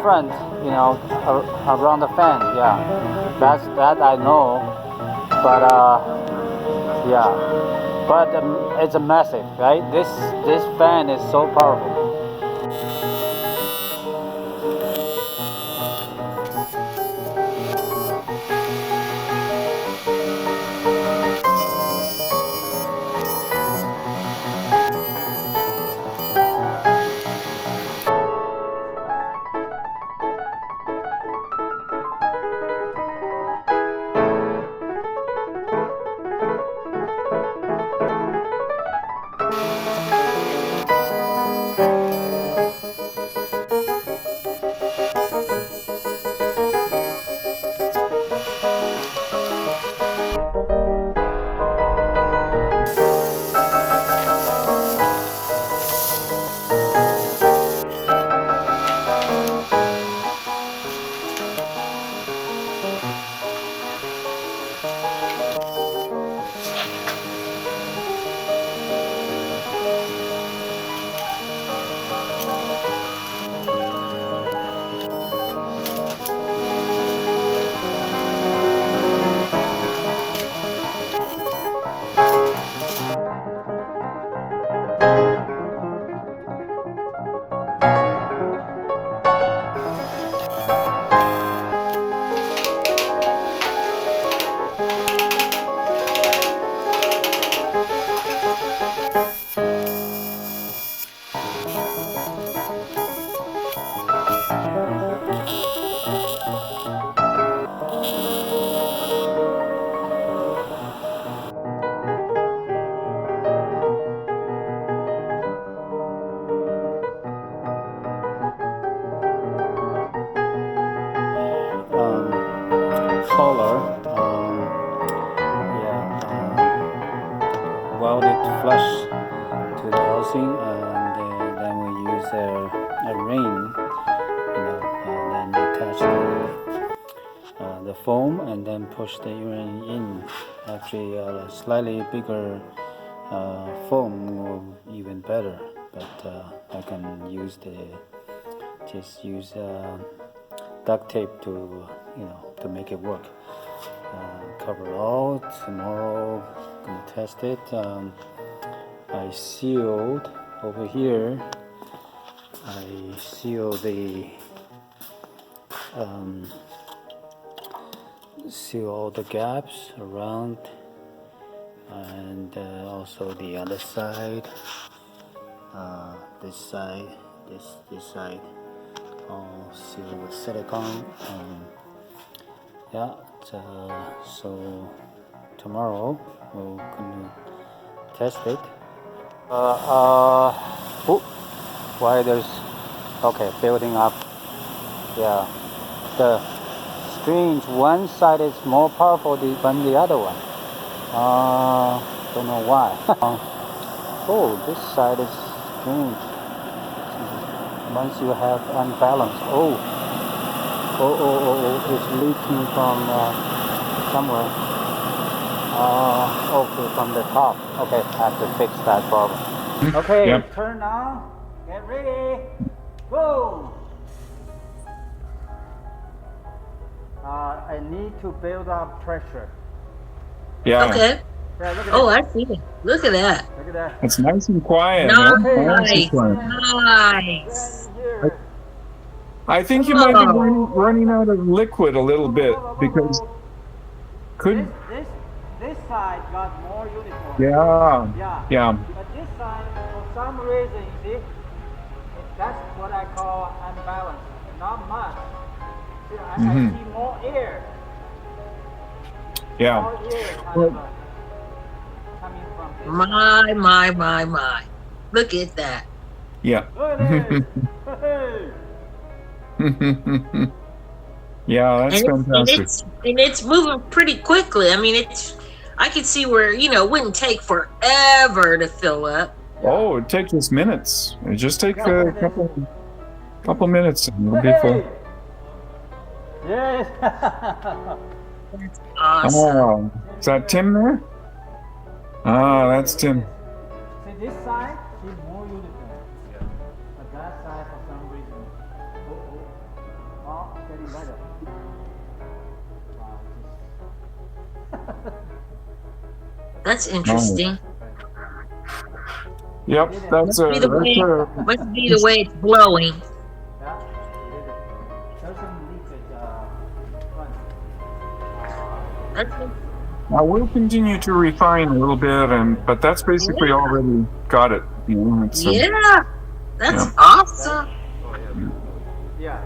different, around the fan. Yeah, that I know. But yeah, but it's a massive, right? This fan is so powerful. Solar, welded flush to the housing, and then we use a ring, then attach the foam and then push the urine in. Actually, a slightly bigger foam will even better, but I can just use duct tape to make it work. Cover all. Tomorrow gonna test it. I sealed over here. I sealed seal all the gaps around, and also the other side. This side, this side. I'll seal with silicone. So tomorrow we'll test it. Why there's building up. Yeah, the strange. One side is more powerful than the other one. Don't know why. This side is strange. Once you have unbalanced, it's leaking from somewhere. From the top. Okay, I have to fix that problem. Okay, yep. Turn on. Get ready. Go. I need to build up pressure. Yeah. Okay. Yeah, I see it. Look at that. Look at that. It's nice and quiet. Nice. I think you might be running out of liquid a little bit because this side got more uniform. Yeah. But this side, for some reason, you see, that's what I call unbalanced. Not much. See, I see more air. Yeah. More air coming from this. My. Look at that. Yeah. Look at this. Yeah, that's fantastic. And it's moving pretty quickly. I mean, I could see where, it wouldn't take forever to fill up. Oh, it takes us minutes. It just takes a couple minutes and it'll be full. Yes. That's awesome. Oh, is that Tim there? Ah, that's Tim. See, this side is more uniform. But that side, for some reason, That's interesting. Yep, that's Must be the way, must be the way it's blowing. Yeah, there's some leakage front. That's Now we'll continue to refine a little bit, but that's basically already got it. You know, it's, yeah, that's yeah. awesome. Yeah.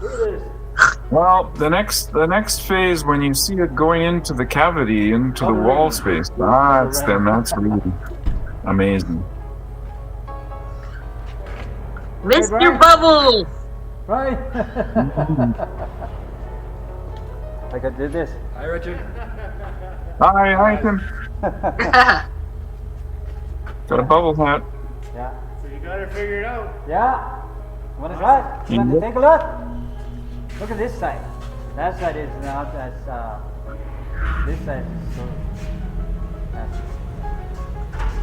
It is. Well, the next phase, when you see it going into the cavity, into the wall space, that's really amazing. Mr. Bubbles. Right. I could do this. Hi, Richard. Hi, Tim. Got a bubble hat. Yeah. So you got it figured out. Yeah. Want to try it? You want to take a look? Look at this side. That side is not as. This side is so.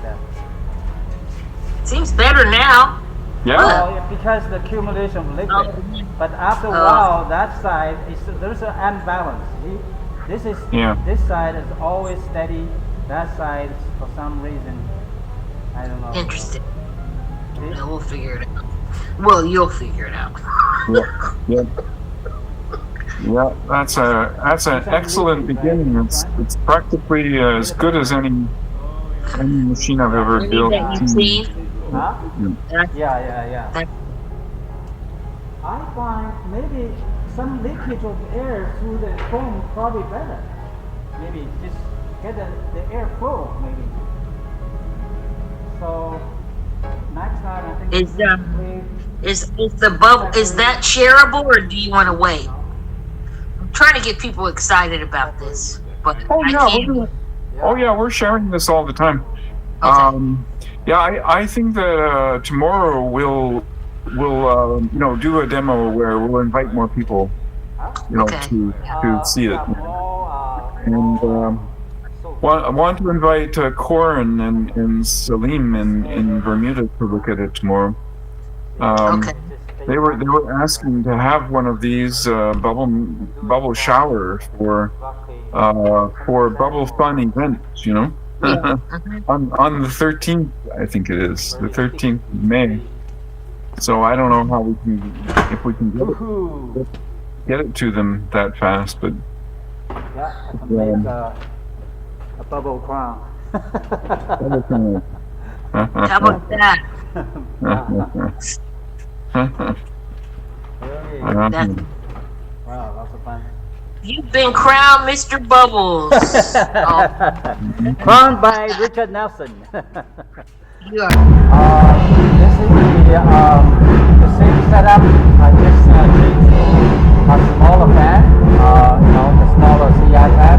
That. Seems better now. Yeah. Oh, yeah, because the accumulation of liquid. But after a while, that side is there's an unbalance. See? This is this side is always steady. That side, for some reason, I don't know. Interesting. See? Yeah, we'll figure it out. Well, you'll figure it out. Yeah. Yeah, that's an excellent beginning. It's practically as good as any machine I've ever built. That you've seen. Huh? That's- Yeah. I find maybe some leakage of air through the foam probably better. Maybe just get the air flow maybe. So next time I think Is the bubble, is that shareable, or do you want to wait? I'm trying to get people excited about this, but I can't. We're sharing this all the time. Okay. I think that tomorrow we'll do a demo where we'll invite more people, to see it. And I want to invite Corin and Salim in Bermuda to look at it tomorrow. Okay. They were asking to have one of these bubble shower for bubble fun events, Yeah. on the 13th, I think it is, the 13th of May. So I don't know how if we can get it to them that fast, but Yeah, I can make a bubble crown. How about that? Really? That's, Wow, lots of fun. you've been crowned Mr. Bubbles. Crowned by Richard Nelson. You are. This is the same setup. I just changed to a smaller fan. The smaller CI fan.